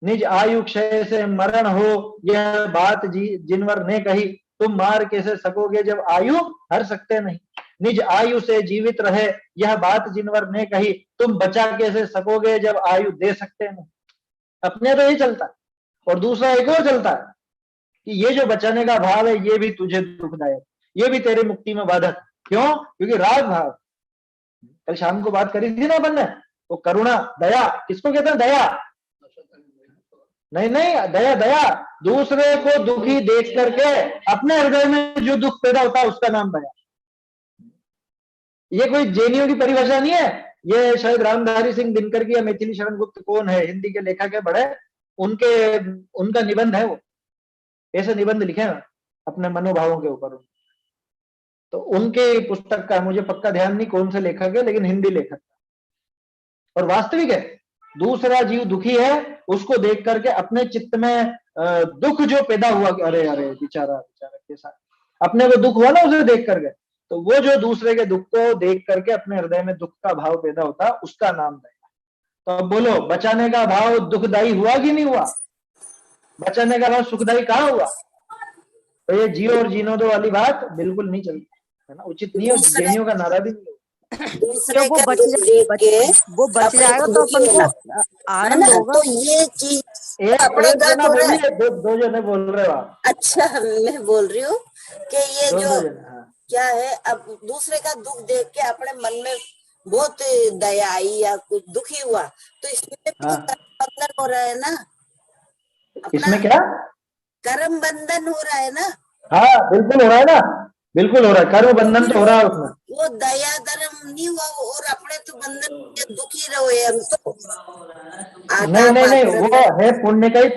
निज आयु क्षय से मरण हो यह बात जिनवर ने कही, तुम मार कैसे सकोगे जब आयु हर सकते नहीं। निज आयु से जीवित रहे यह बात जिनवर ने कही, तुम बचा कैसे सकोगे जब आयु दे सकते नहीं। अपने तो ये चलता है। और दूसरा एक और चलता है कि ये जो बचाने का भाव है ये भी तुझे दुखदायक, ये भी तेरे मुक्ति में बाधक। क्यों? क्योंकि राग भाव, कल शाम को बात करी थी ना अपन ने, वो करुणा दया किसको कहते हैं? दया नहीं, दया दया दूसरे को दुखी देख करके अपने हृदय में जो दुख पैदा होता है उसका नाम दया। ये कोई जैनियों की परिभाषा नहीं है, ये शायद रामधारी सिंह दिनकर की या मैथिली शरण गुप्त कौन है हिंदी के लेखक है बड़े, उनका निबंध है वो, ऐसे निबंध लिखे हैं अपने मनोभावों के ऊपर। तो उनके पुस्तक का मुझे पक्का ध्यान नहीं कौन से लेखक है, लेकिन हिंदी लेखक और वास्तविक है। दूसरा जीव दुखी है उसको देख करके अपने चित्त में दुख जो पैदा हुआ, अरे अरे बेचारा कैसा, अपने को दुख हुआ ना उसे देख करके, तो वो जो दूसरे के दुख को देख करके अपने हृदय में दुख का भाव पैदा होता उसका नाम दया। तो अब बोलो बचाने का भाव दुखदायी हुआ कि नहीं हुआ? बचाने का भाव सुखदायी कहाँ हुआ? तो ये जियो और जीनो दो वाली बात बिल्कुल नहीं चलती है ना, उचित नहीं है, जैनियों का नारा भी नहीं। दूसरे वो बच जाएगा तो अपन को आनंद होगा। तो ये चीज दो जने बोल रहे हो आप। अच्छा मैं बोल रही हूँ कि ये जो क्या है, अब दूसरे का दुख देख के अपने मन में बहुत दया आई या कुछ दुखी हुआ तो इसमें बंधन हो रहा है ना, इसमें क्या कर्म बंधन हो रहा है ना। हाँ बिल्कुल हो रहा है ना, बिल्कुल हो रहा है, कर्म बंधन तो हो रहा है उसमें। वो दया धर्म नहीं हुआ और अपने तो बंधन दुखी रहो हम तो नहीं नहीं नहीं, वो है पुण्य का ही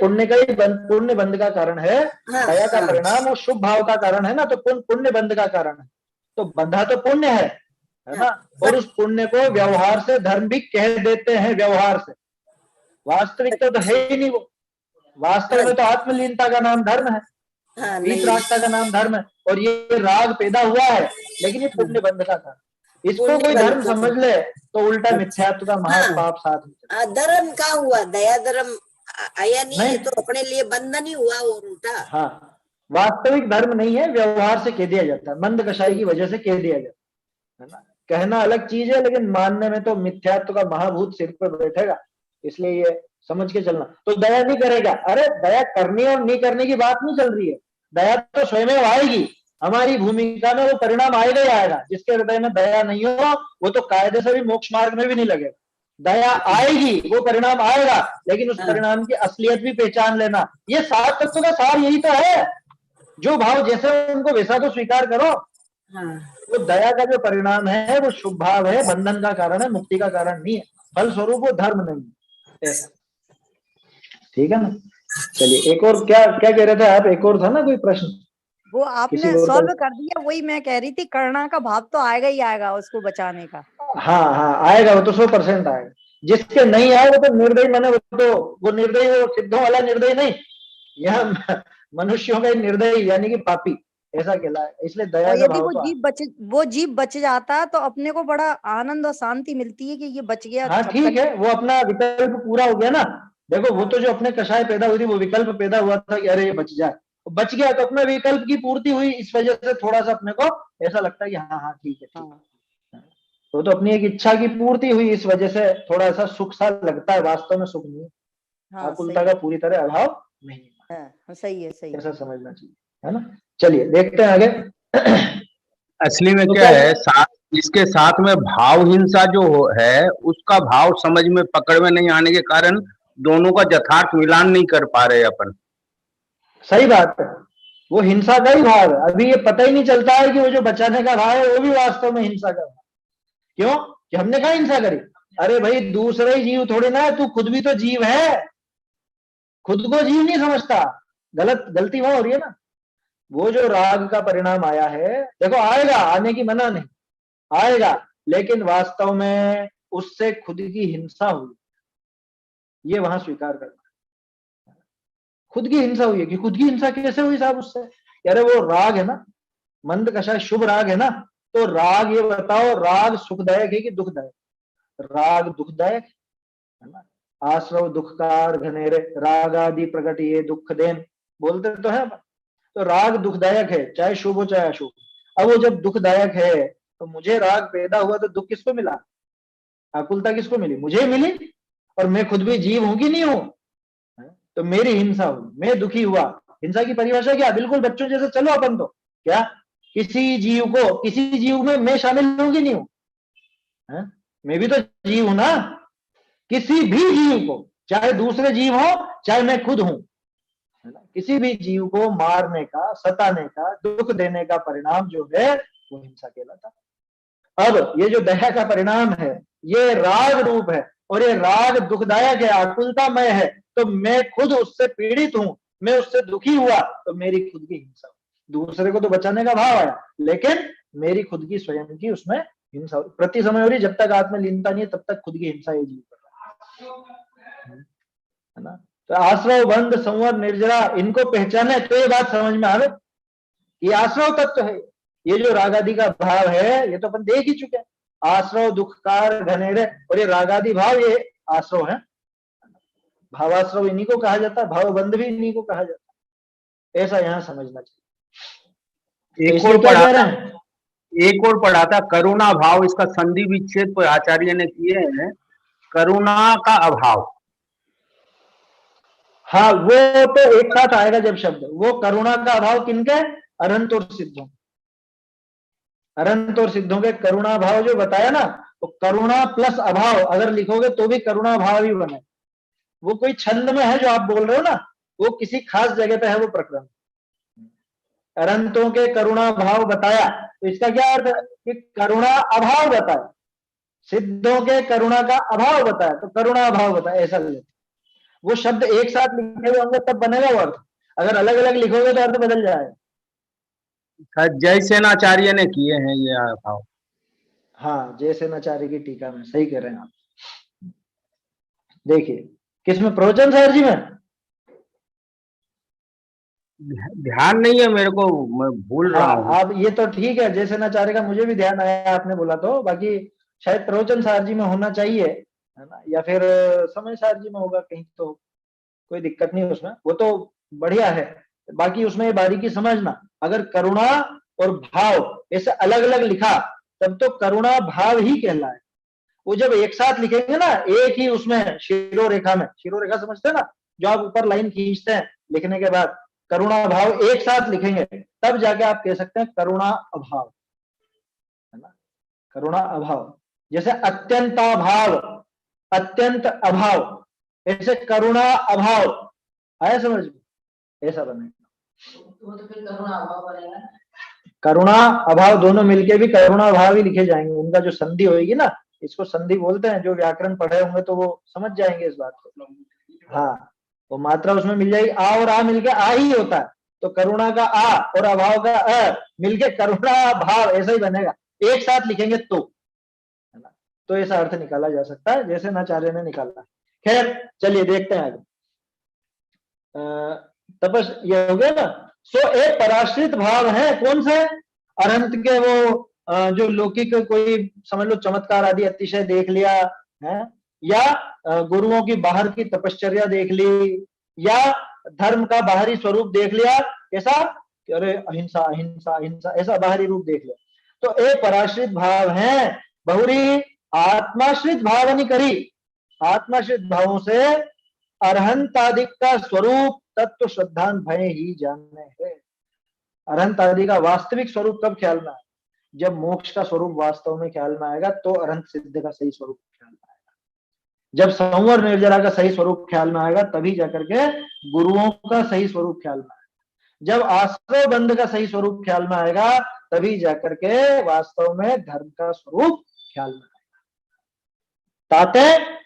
पुण्य बंध का कारण है। दया का परिणाम वो शुभ भाव का कारण है ना, तो पुण्य बंध का कारण है, तो बंधा तो पुण्य है ना। और उस पुण्य को व्यवहार से धर्म भी कह देते हैं, व्यवहार से, वास्तविकता तो है ही नहीं वो। वास्तव में तो आत्मलीनता का नाम धर्म है, वीतरागता का नाम धर्म है, और ये राग पैदा हुआ है, लेकिन ये पुण्य बंध का कारण। इसको कोई धर्म समझ ले तो उल्टा मिथ्यात्व का महापाप साथ में। धर्म का हुआ, दया धर्म आया नहीं, तो अपने लिए बंधन ही हुआ और उल्टा। हाँ, वास्तविक धर्म नहीं है, व्यवहार से कह दिया जाता है, मंद कषाई की वजह से कह दिया जाता है ना। कहना अलग चीज है, लेकिन मानने में तो मिथ्यात्व का महाभूत सिर पर बैठेगा, इसलिए ये समझ के चलना। तो दया नहीं करेगा, अरे दया करनी और नहीं करने की बात नहीं चल रही है, दया तो स्वयं आएगी, हमारी भूमिका में वो परिणाम आएगा ही आएगा। जिसके हृदय में दया नहीं हो वो तो कायदे से भी मोक्ष मार्ग में भी नहीं लगेगा। दया आएगी, वो परिणाम आएगा, लेकिन उस परिणाम की असलियत भी पहचान लेना। ये 7 तत्वों का सार यही तो है, जो भाव जैसे उनको वैसा तो स्वीकार करो। वो दया का जो परिणाम है वो शुभ भाव है, बंधन का कारण है, मुक्ति का कारण नहीं है, फल स्वरूप वो धर्म नहीं है। ठीक है ना। चलिए, एक और क्या क्या कह रहे थे आप? एक और था ना कोई प्रश्न, वो आपने सॉल्व कर दिया, वही मैं कह रही थी, करना का भाव तो आएगा ही आएगा उसको बचाने का। हाँ हाँ आएगा, वो तो 100% आएगा। जिसके नहीं आए वो तो निर्दयी, मैंने वो निर्दयी, वो सिद्धों वाला निर्दयी नहीं, यह मनुष्यों का निर्दयी यानी कि पापी ऐसा कहला है। इसलिए दया का भाव वो जीव बच जाता है तो अपने को बड़ा आनंद और शांति मिलती है कि ये बच गया। हाँ ठीक है, वो अपना विकल्प पूरा हो गया ना। देखो वो तो जो अपने कषाय पैदा हुई थी, वो विकल्प पैदा हुआ था कि अरे ये बच जाए, बच गया, तो अपने विकल्प की पूर्ति हुई, इस वजह से थोड़ा सा अपने को ऐसा लगता है कि हाँ हाँ ठीक है ठीक। तो अपनी एक इच्छा की पूर्ति हुई, इस वजह से थोड़ा सा सुख सा लगता है, वास्तव में सुख नहीं है, आकुलता का पूरी तरह अभाव नहीं है। सही है, सही ऐसा समझना चाहिए, है ना। चलिए देखते हैं आगे। असली में क्या है, इसके साथ में भाव हिंसा जो है उसका भाव समझ में पकड़ में नहीं आने के कारण दोनों का यथार्थ मिलान नहीं कर पा रहे अपन। सही बात है, वो हिंसा का ही भाव है। अभी ये पता ही नहीं चलता है कि वो जो बचाने का भाव है वो भी वास्तव में हिंसा का भाव। क्यों कि हमने कहा हिंसा करी? अरे भाई दूसरे ही जीव थोड़े ना है, तू खुद भी तो जीव है, खुद को जीव नहीं समझता, गलती वहां हो रही है ना। वो जो राग का परिणाम आया है, देखो आएगा, आने की मना नहीं, आएगा, लेकिन वास्तव में उससे खुद की हिंसा हुई, ये वहां स्वीकार करना। खुद की हिंसा हुई है कि खुद की हिंसा कैसे हुई साहब उससे? यार वो राग है ना, मंद कषाय शुभ राग है ना, तो राग ये बताओ, राग सुखदायक है कि दुखदायक? राग दुखदायक है ना। आश्रव दुखकार घनेरे, राग आदि प्रकट ये दुख देन, बोलते तो है। तो राग दुखदायक है, चाहे शुभ हो चाहे अशुभ। अब वो जब दुखदायक है तो मुझे राग पैदा हुआ तो दुख किसको मिला? आकुलता किसको मिली? मुझे मिली, और मैं खुद भी जीव हूं कि नहीं हूं? तो मेरी हिंसा हुई, मैं दुखी हुआ। हिंसा की परिभाषा क्या? बिल्कुल बच्चों जैसे चलो अपन तो, क्या किसी जीव में मैं शामिल हूं कि नहीं हूं? मैं भी तो जीव हूं ना। किसी भी जीव को, चाहे दूसरे जीव हो चाहे मैं खुद हूं, है ना, किसी भी जीव को मारने का, सताने का, दुख देने का परिणाम जो है वो हिंसा कहलाता। अब ये जो दया का परिणाम है ये राग रूप है, और ये राग दुखदायक है, आकुलतामय है, तो मैं खुद उससे पीड़ित हूं, मैं उससे दुखी हुआ, तो मेरी खुद की हिंसा। दूसरे को तो बचाने का भाव आया, लेकिन मेरी खुद की स्वयं की उसमें हिंसा प्रति समय हो रही। जब तक आत्मलीनता नहीं है तब तक खुद की हिंसा ये जीव कर रहा है ना। तो आश्रव बंध संवर निर्जरा, इनको पहचाने तो ये बात समझ में आवे, ये आश्रव तत्व है। ये जो रागादि का भाव है ये तो अपन देख ही चुके हैं, आश्रव दुखकार घनेरे, और ये रागादि भाव ये आश्रव है। भावाश्रव इन्हीं को कहा जाता है, भाव बंध भी इन्हीं को कहा जाता है, ऐसा यहाँ समझना चाहिए। एक और पढ़ा था करुणा भाव, इसका संधि विच्छेद कोई आचार्य ने किए हैं, करुणा का अभाव। हाँ वो तो एक साथ आएगा जब शब्द, वो करुणा का अभाव किनके? अनंत और सिद्धों, अनंत और सिद्धों के करुणा भाव जो बताया ना, तो करुणा प्लस अभाव अगर लिखोगे तो भी करुणा भाव ही बने। वो कोई छंद में है जो आप बोल रहे हो ना, वो किसी खास जगह पे है वो प्रकरण। अनंतों के करुणा भाव बताया, तो इसका क्या अर्थ है कि करुणा अभाव बताया, सिद्धों के करुणा का अभाव बताया, तो करुणा अभाव बताया, ऐसा लेते। वो शब्द एक साथ लिखे हुए होंगे तब बनेगा वो अर्थ, अगर अलग अलग लिखोगे तो अर्थ बदल जाएगा। जय सेनाचार्य ने किए हैं ये भाव। हाँ, जय सेनाचार्य की टीका में सही कह रहे हैं आप। देखिए किसमें, प्रवचन सार जी में, ध्यान नहीं है मेरे को, मैं भूल रहा हूँ। आप ये तो ठीक है, जय सेनाचार्य का मुझे भी ध्यान आया आपने बोला तो, बाकी शायद प्रवचन सार जी में होना चाहिए, है ना, या फिर समय सार जी में होगा कहीं, तो कोई दिक्कत नहीं उसमें, वो तो बढ़िया है। बाकी उसमें ये बारीकी समझना, अगर करुणा और भाव ऐसे अलग अलग लिखा तब तो करुणा भाव ही कहलाए। वो जब एक साथ लिखेंगे ना, एक ही उसमें शिरोरेखा में, शिरोरेखा समझते हैं ना, जो आप ऊपर लाइन खींचते हैं लिखने के बाद, करुणा भाव एक साथ लिखेंगे तब जाके आप कह सकते हैं करुणा अभाव, है ना, करुणा अभाव। जैसे अत्यंताभाव, अत्यंत अभाव, ऐसे करुणा अभाव, आया समझ में, ऐसा बनेगा। वो तो फिर करुणा अभाव बनेगा। करुणा अभाव दोनों मिलके भी करुणा भाव ही लिखे जाएंगे, उनका जो संधि होगी ना, इसको संधि बोलते हैं, जो व्याकरण पढ़े होंगे तो वो समझ जाएंगे इस बात को। हाँ, वो मात्रा उसमें मिल जाएगी, आ और आ मिलके आ ही होता है, तो करुणा का आ और अभाव का अ मिलके करुणा भाव ऐसा ही बनेगा, एक साथ लिखेंगे तो, है ना, तो ऐसा अर्थ निकाला जा सकता है जैसे नाचार्य ने निकाला। खैर चलिए देखते हैं आगे। तपस ये हो गया ना। सो एक पराश्रित भाव है, कौन से, अनंत के वो जो लौकिक कोई समझ लो चमत्कार आदि अतिशय देख लिया है, या गुरुओं की बाहर की तपश्चर्या देख ली, या धर्म का बाहरी स्वरूप देख लिया, कैसा, अरे अहिंसा अहिंसा अहिंसा, ऐसा बाहरी रूप देख लिया, तो एक पराश्रित भाव है। बहुरी आत्माश्रित भाव नहीं करी, आत्माश्रित भावों से अरहंत आदि का स्वरूप तत्व श्रद्धान भय ही जानने है। अरहंत आदि का वास्तविक स्वरूप कब ख्याल में आएगा, जब मोक्ष का स्वरूप वास्तव में ख्याल में आएगा, तो अरहंत सिद्ध का सही स्वरूप ख्याल में आएगा। जब संवर निर्जरा का सही स्वरूप ख्याल में आएगा तभी जाकर के गुरुओं का सही स्वरूप ख्याल में आएगा। जब आश्रय बंध का सही स्वरूप ख्याल में आएगा तभी जाकर के वास्तव में धर्म का स्वरूप ख्याल में आएगा। ताते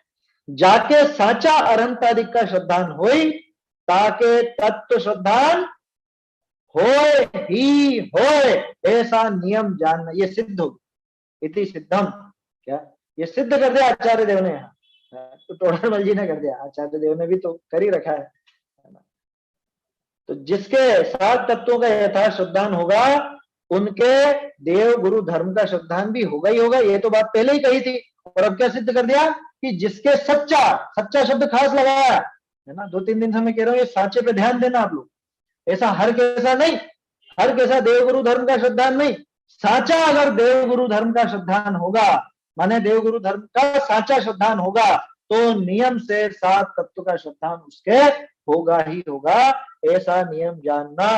जाके साचा अरहंत आदि का श्रद्धान होई, ताके तत्व श्रद्धान होए ही होए, ऐसा नियम जानना, ये सिद्ध हो, इति सिद्धम, क्या ये सिद्ध कर दिया आचार्य देव ने, यहाँ तो टोडरमल जी ने कर दिया, आचार्य देव ने भी तो कर ही रखा है ना। तो जिसके सात तत्वों का यथार्थ श्रद्धान होगा उनके देव गुरु धर्म का श्रद्धान भी होगा ही होगा, ये तो बात पहले ही कही थी। और अब क्या सिद्ध कर दिया कि जिसके सच्चा, सच्चा शब्द खास लगाया है ना, 2-3 दिन से मैं कह रहा हूँ ये साचे पे ध्यान देना आप लोग, ऐसा हर कैसा नहीं, हर कैसा देव गुरु धर्म का श्रद्धान नहीं, साचा अगर देव गुरु धर्म का श्रद्धान होगा, माने देव गुरु धर्म का साचा श्रद्धान होगा, तो नियम से सात तत्व का श्रद्धान उसके होगा ही होगा, ऐसा नियम जानना।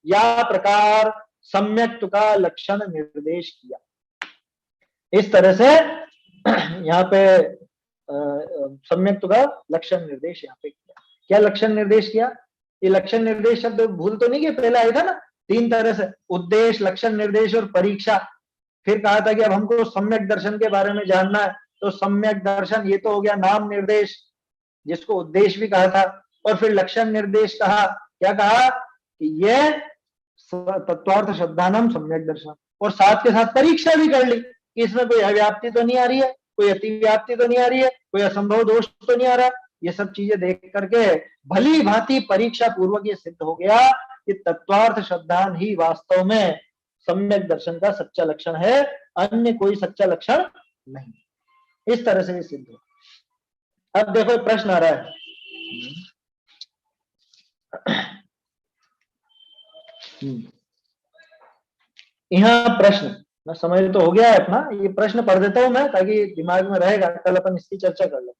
या प्रकार सम्यक्त्व का लक्षण निर्देश किया, इस तरह से यहाँ पे सम्यक्त्व का लक्षण निर्देश यहाँ पे किया। क्या लक्षण निर्देश किया, ये लक्षण निर्देश शब्द भूल तो नहीं, कि पहले आया था ना 3 तरह से, उद्देश्य, लक्षण निर्देश और परीक्षा। फिर कहा था कि अब हमको सम्यक दर्शन के बारे में जानना है, तो सम्यक दर्शन ये तो हो गया नाम निर्देश, जिसको उद्देश्य भी कहा था, और फिर लक्षण निर्देश कहा, क्या कहा कि ये तत्वार्थ श्रद्धानम सम्यक दर्शन, और साथ के साथ परीक्षा भी कर ली कि इसमें कोई अव्याप्ति तो नहीं आ रही है, कोई अतिव्याप्ति तो नहीं आ रही है, कोई असंभव दोष तो नहीं आ रहा। ये सब चीजें देख करके भली भांति परीक्षा पूर्वक ये सिद्ध हो गया कि तत्वार्थ श्रद्धान ही वास्तव में सम्यक दर्शन का सच्चा लक्षण है, अन्य कोई सच्चा लक्षण नहीं। इस तरह से ये सिद्ध हो। अब देखो प्रश्न आ रहा है, यहाँ प्रश्न ना, समझ तो हो गया है अपना, ये प्रश्न पढ़ देता हूं मैं ताकि दिमाग में रहेगा, कल अपन इसकी चर्चा कर ले।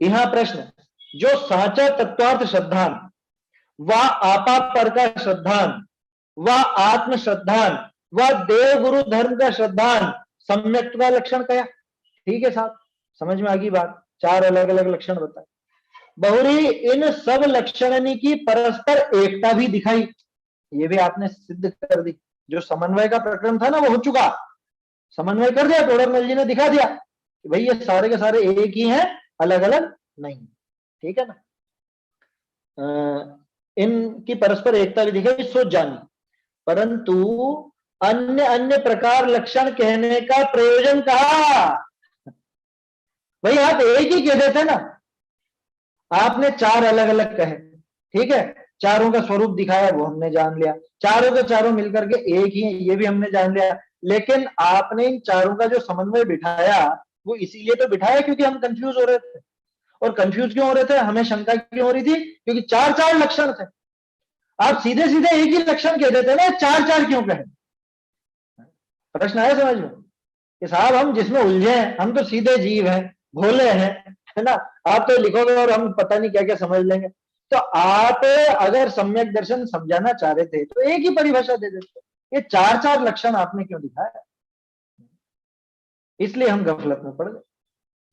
यहाँ प्रश्न, जो साचा तत्वार्थ श्रद्धान व आपा पर का श्रद्धान व आत्म श्रद्धान व देव गुरु धर्म का श्रद्धान सम्यक्त्व का लक्षण क्या, ठीक है साहब, समझ में आ गई बात। 4 अलग अलग लक्षण बताए। बहुरी इन सब लक्षण की परस्पर एकता भी दिखाई, ये भी आपने सिद्ध कर दी। जो समन्वय का प्रकरण था ना वो हो चुका, समन्वय कर दिया, टोडरमल जी ने दिखा दिया कि भाई ये सारे के सारे एक ही हैं, अलग अलग नहीं। ठीक है ना। इनकी परस्पर एकता भी दिखाई, सोच जानी, परंतु अन्य अन्य प्रकार लक्षण कहने का प्रयोजन कहा? भाई आप एक ही कह देते ना, आपने चार अलग अलग कहे, ठीक है, चारों का स्वरूप दिखाया वो हमने जान लिया, चारों के चारों मिलकर के एक ही है ये भी हमने जान लिया, लेकिन आपने इन चारों का जो समन्वय बिठाया वो इसीलिए तो बिठाया क्योंकि हम कंफ्यूज हो रहे थे। और कंफ्यूज क्यों हो रहे थे, हमें शंका क्यों हो रही थी, क्योंकि चार चार लक्षण थे। आप सीधे सीधे एक ही लक्षण कह देते ना, चार चार क्यों कहे? प्रश्न आया समझ में कि साहब हम जिसमें उलझे हैं, हम तो सीधे जीव हैं, भोले हैं, है ना, आप तो लिखोगे और हम पता नहीं क्या क्या समझ लेंगे। तो आप अगर सम्यक दर्शन समझाना चाह रहे थे तो एक ही परिभाषा दे देते, ये चार चार लक्षण आपने क्यों दिखाया? इसलिए हम गफलत में पड़ गए।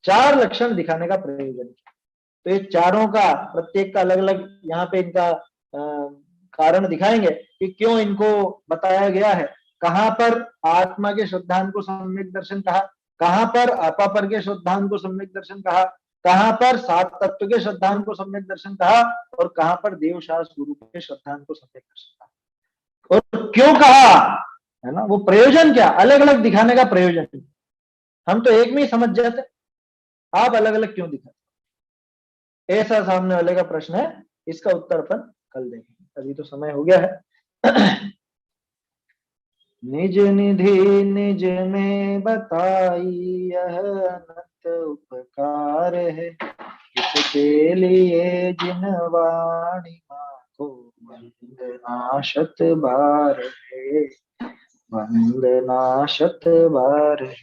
चार लक्षण दिखाने का प्रयोजन, तो ये चारों का प्रत्येक का अलग अलग यहाँ पे इनका कारण दिखाएंगे कि क्यों इनको बताया गया है। कहां पर आत्मा के शुद्धांत को सम्यक दर्शन कहा, कहां पर अपापर के शुद्धांत को सम्यक दर्शन कहा, कहां पर सात तत्व के शुद्धांत को सम्यक दर्शन कहा, और कहां पर देवशास्त्र गुरु के शुद्धांत को सम्यक दर्शन कहा, और क्यों कहा, है ना, वो प्रयोजन क्या, अलग अलग दिखाने का प्रयोजन। हम तो एक में ही समझ जाते, आप अलग अलग क्यों दिखाते? ऐसा सामने वाले का प्रश्न है, इसका उत्तर अपन कल देखेंगे, अभी तो समय हो गया है। निज निधि निज में बताई यह अनंत उपकार है, इसके लिए जिन वाणी को वंदना शत बार है, वंदना शत बार है।